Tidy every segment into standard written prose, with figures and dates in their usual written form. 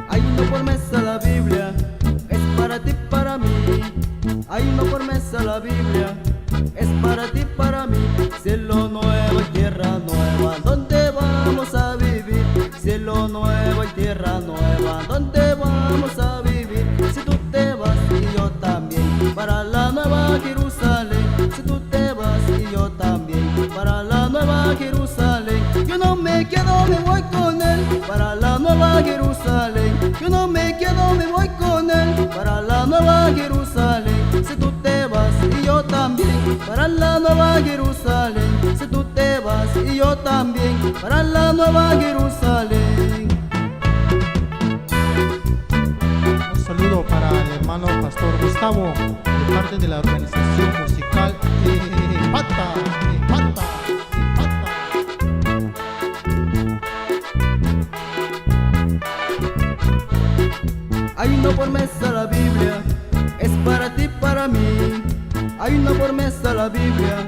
Hay una promesa la Biblia, es para ti, para mí. Hay una promesa la Biblia, es para ti, para mí. Cielo nuevo y tierra nueva, ¿dónde vamos a vivir? Cielo nuevo y tierra nueva, ¿dónde vamos a vivir? Si tú te vas y yo también, para la nueva Jerusalén. Si tú te vas y yo también, para la nueva Jerusalén. Yo no me quedo, me voy con él, para la nueva Jerusalén. Yo no me quedo, me voy con él, para la nueva Jerusalén. Si tú te vas y yo también, para la nueva Jerusalén. Si tú te vas y yo también, para la nueva Jerusalén. Un saludo para el hermano Pastor Gustavo, de parte de la organización musical Pata, Pata, Pata. Hay una promesa la Biblia, es para ti, para mí. Hay una promesa la Biblia,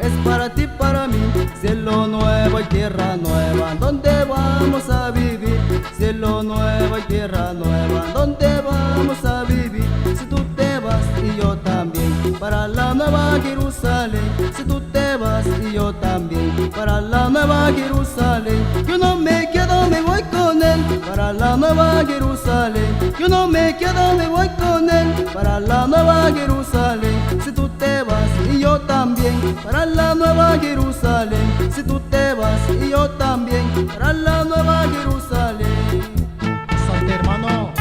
es para ti, para mí. Cielo nuevo y tierra nueva, ¿dónde vamos a vivir? Cielo nuevo y tierra nueva, ¿dónde vamos a vivir? Si tú te vas y yo también, para la nueva Jerusalén. Si tú te vas y yo también, para la nueva Jerusalén. Yo no me quedo, me voy con él, para la nueva Jerusalén. Yo no me quedo, me voy con él, para la nueva Jerusalén. Si tú te vas y yo también, para la nueva Jerusalén. Si tú te vas y yo también, para la nueva Jerusalén. Sante hermano.